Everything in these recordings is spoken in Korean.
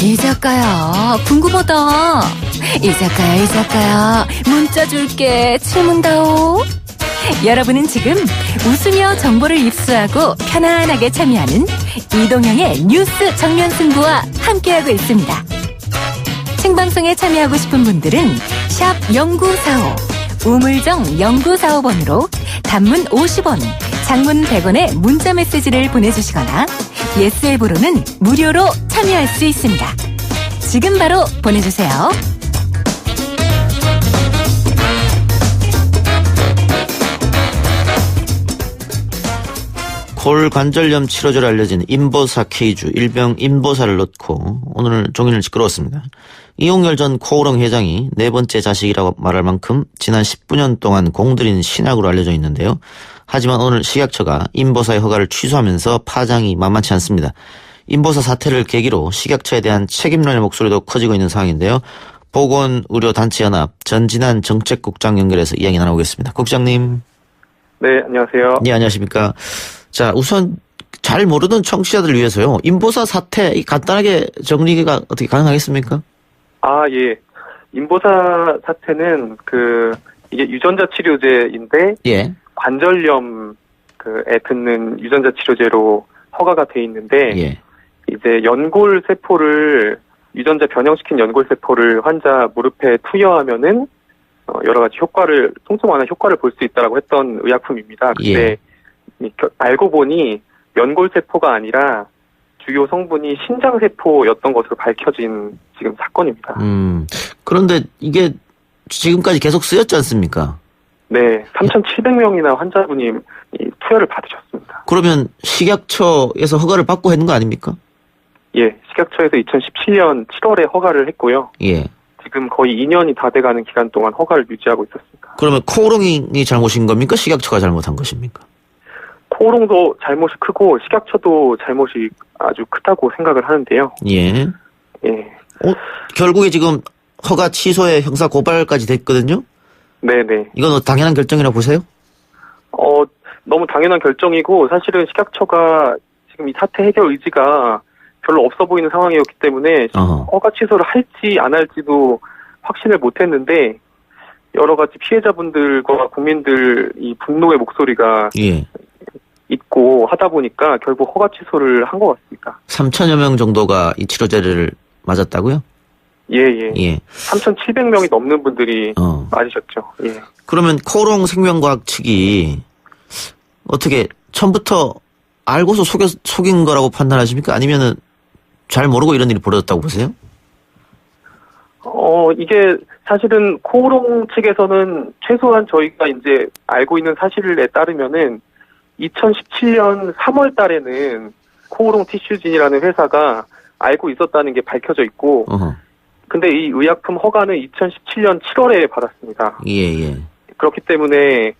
이 작가야, 궁금하다. 이 작가야, 문자 줄게. 질문다오. 여러분은 지금 웃으며 정보를 입수하고 편안하게 참여하는 이동형의 뉴스 정면 승부와 함께하고 있습니다. 생방송에 참여하고 싶은 분들은 샵 0945, 우물정 0945번으로 단문 50원, 장문 100원의 문자 메시지를 보내주시거나 예스 앱으로는 무료로 참여할 수 있습니다. 지금 바로 보내주세요. 골관절염 치료제로 알려진 인보사 K주, 일명 인보사를 넣고 오늘 종일 시끄러웠습니다. 이용열 전 코오롱 회장이 네 번째 자식이라고 말할 만큼 지난 19년 동안 공들인 신약으로 알려져 있는데요. 하지만 오늘 식약처가 인보사의 허가를 취소하면서 파장이 만만치 않습니다. 인보사 사태를 계기로 식약처에 대한 책임론의 목소리도 커지고 있는 상황인데요. 보건의료단체연합 전진한 정책국장 연결해서 이야기 나눠보겠습니다. 국장님. 네, 안녕하세요. 네, 안녕하십니까. 자, 우선 잘 모르는 청취자들을 위해서요. 인보사 사태 간단하게 정리가 어떻게 가능하겠습니까? 예. 인보사 사태는 이게 유전자 치료제인데 예. 관절염에 듣는 유전자 치료제로 허가가 돼 있는데 예. 이제 연골 세포를 유전자 변형시킨 연골 세포를 환자 무릎에 투여하면은 여러 가지 통증 완화 효과를 볼 수 있다라고 했던 의약품입니다. 근데 알고 보니 연골 세포가 아니라 주요 성분이 신장 세포였던 것으로 밝혀진 지금 사건입니다. 그런데 이게 지금까지 계속 쓰였지 않습니까? 네, 3,700명이나 환자분이 투여를 받으셨습니다. 그러면 식약처에서 허가를 받고 했는 거 아닙니까? 예, 식약처에서 2017년 7월에 허가를 했고요. 예. 지금 거의 2년이 다 돼가는 기간 동안 허가를 유지하고 있었습니다. 그러면 코오롱이 잘못인 겁니까? 식약처가 잘못한 것입니까? 코오롱도 잘못이 크고 식약처도 잘못이 아주 크다고 생각을 하는데요. 예. 예. 결국에 지금 허가 취소에 형사 고발까지 됐거든요? 네네. 이건 당연한 결정이라고 보세요? 너무 당연한 결정이고 사실은 식약처가 지금 이 사태 해결 의지가 별로 없어 보이는 상황이었기 때문에 허가 취소를 할지 안 할지도 확신을 못했는데 여러 가지 피해자분들과 국민들 이 분노의 목소리가 있고 하다 보니까 결국 허가 취소를 한 것 같습니다. 3천여 명 정도가 이 치료제를 맞았다고요? 예. 3,700명이 넘는 분들이 맞으셨죠. 예. 그러면 코오롱 생명과학 측이 어떻게 처음부터 알고서 속인 거라고 판단하십니까? 아니면은 잘 모르고 이런 일이 벌어졌다고 보세요? 이게 사실은 코오롱 측에서는 최소한 저희가 이제 알고 있는 사실에 따르면은 2017년 3월 달에는 코오롱 티슈진이라는 회사가 알고 있었다는 게 밝혀져 있고 근데 이 의약품 허가는 2017년 7월에 받았습니다. 예. 그렇기 때문에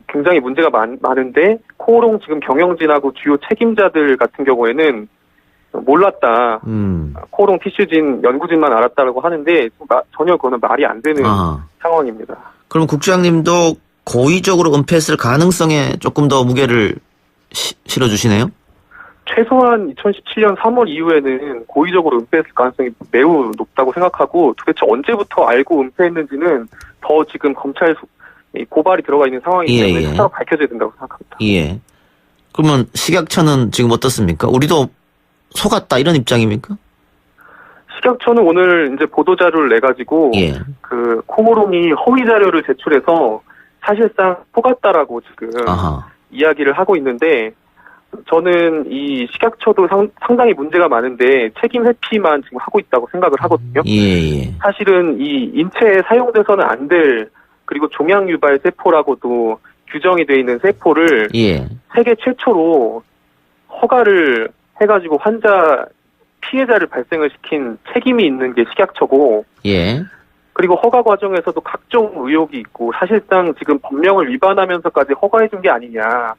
굉장히 문제가 많은데 코오롱 지금 경영진하고 주요 책임자들 같은 경우에는 몰랐다. 코오롱 티슈진 연구진만 알았다라고 하는데 전혀 그거는 말이 안 되는 상황입니다. 그럼 국장님도 고의적으로 은폐했을 가능성에 조금 더 무게를 실어주시네요? 최소한 2017년 3월 이후에는 고의적으로 은폐했을 가능성이 매우 높다고 생각하고 도대체 언제부터 알고 은폐했는지는 더 지금 검찰 고발이 들어가 있는 상황이기 때문에 수사로 밝혀져야 된다고 생각합니다. 예. 그러면 식약처는 지금 어떻습니까? 우리도 속았다 이런 입장입니까? 식약처는 오늘 이제 보도자료를 내가지고 코오롱이 허위 자료를 제출해서 사실상 속았다라고 지금 이야기를 하고 있는데 저는 이 식약처도 상당히 문제가 많은데 책임 회피만 지금 하고 있다고 생각을 하거든요. 사실은 이 인체에 사용돼서는 안 될 그리고 종양 유발 세포라고도 규정이 되어 있는 세포를 세계 최초로 허가를 해가지고 피해자를 발생을 시킨 책임이 있는 게 식약처고 그리고 허가 과정에서도 각종 의혹이 있고 사실상 지금 법령을 위반하면서까지 허가해준 게 아니냐.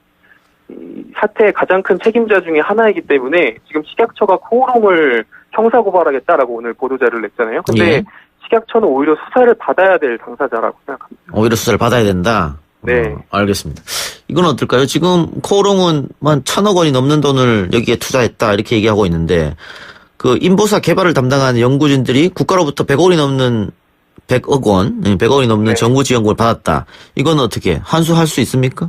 이 사태의 가장 큰 책임자 중에 하나이기 때문에 지금 식약처가 코오롱을 형사고발하겠다라고 오늘 보도자료를 냈잖아요. 근데 식약처는 오히려 수사를 받아야 될 당사자라고 생각합니다. 오히려 수사를 받아야 된다? 네. 알겠습니다. 이건 어떨까요? 지금 코오롱은 1,000억 원이 넘는 돈을 여기에 투자했다 이렇게 얘기하고 있는데 그 인보사 개발을 담당하는 연구진들이 국가로부터 100억이 넘는 100억이 넘는 네. 정부 지원금을 받았다. 이건 어떻게 환수할 수 있습니까?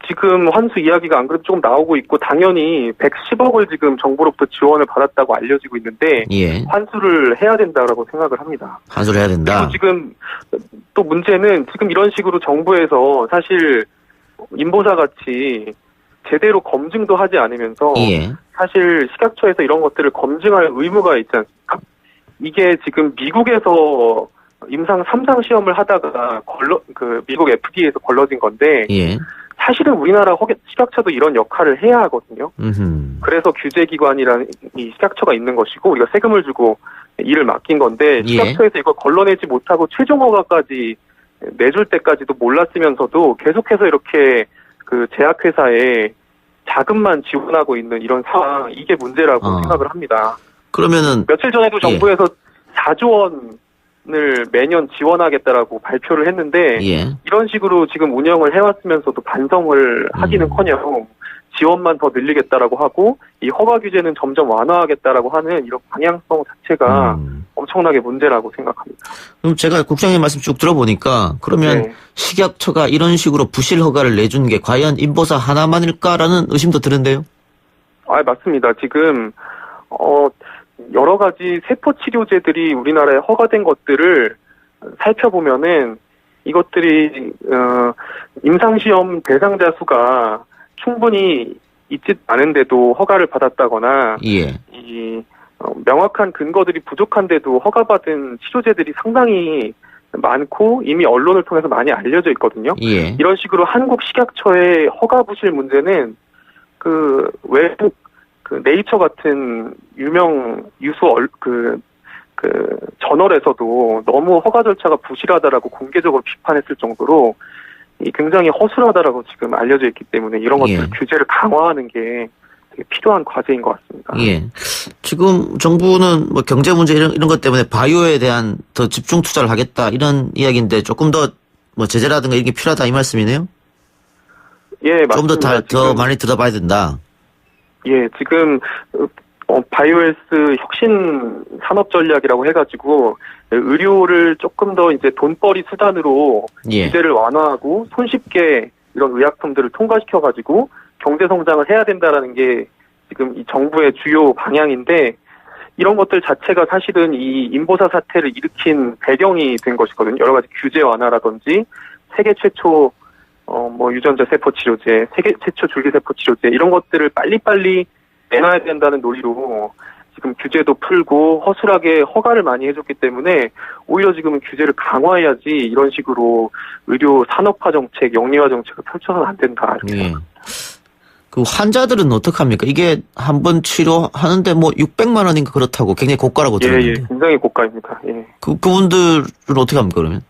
지금 환수 이야기가 안 그래도 조금 나오고 있고 당연히 110억을 지금 정부로부터 지원을 받았다고 알려지고 있는데 예. 환수를 해야 된다라고 생각을 합니다. 환수를 해야 된다. 그리고 지금 또 문제는 지금 이런 식으로 정부에서 사실 인보사 같이 제대로 검증도 하지 않으면서 예. 사실 식약처에서 이런 것들을 검증할 의무가 있지 않습니까? 이게 지금 미국에서 임상 3상 시험을 하다가 미국 FDA에서 걸러진 건데 예. 사실은 우리나라 식약처도 이런 역할을 해야 하거든요. 그래서 규제기관이라는 이 식약처가 있는 것이고 우리가 세금을 주고 일을 맡긴 건데 식약처에서 이걸 걸러내지 못하고 최종 허가까지 내줄 때까지도 몰랐으면서도 계속해서 이렇게 그 제약회사에 자금만 지원하고 있는 이런 상황, 이게 문제라고 생각을 합니다. 그러면은 며칠 전에도 정부에서 4조 원을 매년 지원하겠다라고 발표를 했는데 이런 식으로 지금 운영을 해왔으면서도 반성을 하기는커녕 지원만 더 늘리겠다라고 하고 이 허가 규제는 점점 완화하겠다라고 하는 이런 방향성 자체가 엄청나게 문제라고 생각합니다. 그럼 제가 국장님 말씀 쭉 들어보니까 그러면 네. 식약처가 이런 식으로 부실 허가를 내준 게 과연 인보사 하나만일까라는 의심도 드는데요. 맞습니다. 지금 여러 가지 세포 치료제들이 우리나라에 허가된 것들을 살펴보면은 이것들이 임상시험 대상자 수가 충분히 있지 않은데도 허가를 받았다거나 명확한 근거들이 부족한데도 허가받은 치료제들이 상당히 많고 이미 언론을 통해서 많이 알려져 있거든요. 이런 식으로 한국 식약처의 허가 부실 문제는 그 외국 네이처 같은 유명 유수 저널에서도 너무 허가 절차가 부실하다라고 공개적으로 비판했을 정도로 굉장히 허술하다라고 지금 알려져 있기 때문에 이런 것들 규제를 강화하는 게 되게 필요한 과제인 것 같습니다. 지금 정부는 뭐 경제 문제 이런 것 때문에 바이오에 대한 더 집중 투자를 하겠다 이런 이야기인데 조금 더 뭐 제재라든가 이게 필요하다 이 말씀이네요? 맞습니다. 좀 더 많이 들어봐야 된다. 지금 바이오헬스 혁신 산업 전략이라고 해가지고 의료를 조금 더 이제 돈벌이 수단으로 규제를 완화하고 손쉽게 이런 의약품들을 통과시켜가지고 경제 성장을 해야 된다라는 게 지금 이 정부의 주요 방향인데 이런 것들 자체가 사실은 이 인보사 사태를 일으킨 배경이 된 것이거든요. 여러 가지 규제 완화라든지 세계 최초 유전자 세포 치료제, 세계 최초 줄기 세포 치료제 이런 것들을 빨리빨리 내놔야 된다는 논리로 지금 규제도 풀고 허술하게 허가를 많이 해줬기 때문에 오히려 지금은 규제를 강화해야지 이런 식으로 의료 산업화 정책, 영리화 정책을 펼쳐서는 안 된다. 이렇게 그 환자들은 어떡합니까? 이게 한 번 치료하는데 뭐 600만 원인가 그렇다고 굉장히 고가라고 들었는데. 굉장히 고가입니다. 그분들은 어떻게 합니까 그러면?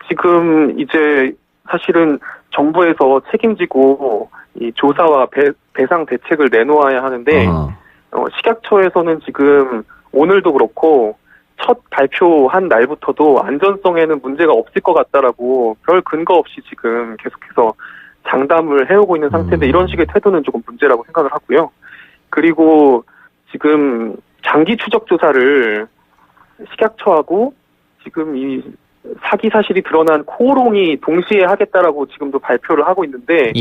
지금 이제 사실은 정부에서 책임지고 이 조사와 배상 대책을 내놓아야 하는데 식약처에서는 지금 오늘도 그렇고 첫 발표한 날부터도 안전성에는 문제가 없을 것 같다라고 별 근거 없이 지금 계속해서 장담을 해오고 있는 상태인데 이런 식의 태도는 조금 문제라고 생각을 하고요. 그리고 지금 장기 추적 조사를 식약처하고 지금 이 사기 사실이 드러난 코오롱이 동시에 하겠다라고 지금도 발표를 하고 있는데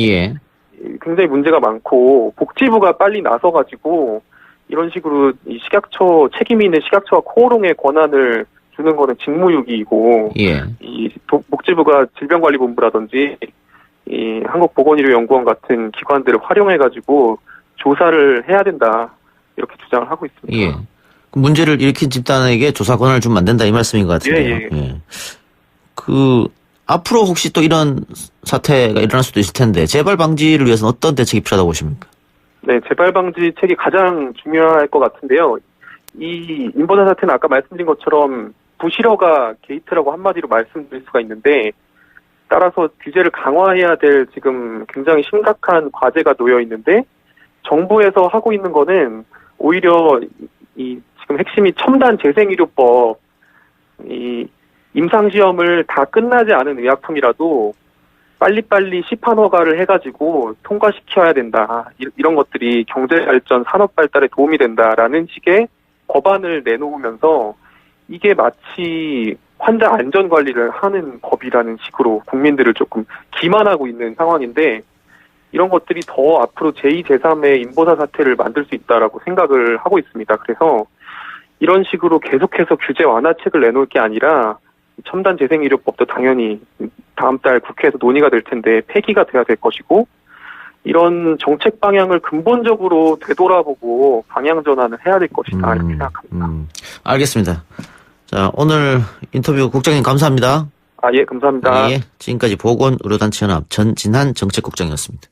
굉장히 문제가 많고 복지부가 빨리 나서가지고 이런 식으로 이 식약처 책임이 있는 식약처와 코오롱의 권한을 주는 거는 직무유기이고 이 복지부가 질병관리본부라든지 이 한국보건의료연구원 같은 기관들을 활용해가지고 조사를 해야 된다 이렇게 주장을 하고 있습니다. 문제를 일으킨 집단에게 조사 권한을 주면 안 된다 이 말씀인 것 같은데요. 앞으로 혹시 또 이런 사태가 일어날 수도 있을 텐데 재발 방지를 위해서는 어떤 대책이 필요하다고 보십니까? 재발 방지책이 가장 중요할 것 같은데요. 이 인보사 사태는 아까 말씀드린 것처럼 부실허가 게이트라고 한마디로 말씀드릴 수가 있는데 따라서 규제를 강화해야 될 지금 굉장히 심각한 과제가 놓여 있는데 정부에서 하고 있는 거는 오히려 이 지금 핵심이 첨단 재생의료법 이 임상시험을 다 끝나지 않은 의약품이라도 빨리빨리 시판 허가를 해가지고 통과시켜야 된다. 이런 것들이 경제발전, 산업발달에 도움이 된다라는 식의 법안을 내놓으면서 이게 마치 환자 안전관리를 하는 법이라는 식으로 국민들을 조금 기만하고 있는 상황인데 이런 것들이 더 앞으로 제2, 제3의 인보사 사태를 만들 수 있다라고 생각을 하고 있습니다. 그래서 이런 식으로 계속해서 규제 완화책을 내놓을 게 아니라 첨단 재생의료법도 당연히 다음 달 국회에서 논의가 될 텐데 폐기가 돼야 될 것이고 이런 정책 방향을 근본적으로 되돌아보고 방향 전환을 해야 될 것이다 이렇게 생각합니다. 알겠습니다. 자, 오늘 인터뷰 국장님 감사합니다. 예, 감사합니다. 예, 지금까지 보건의료단체연합 전진한 정책국장이었습니다.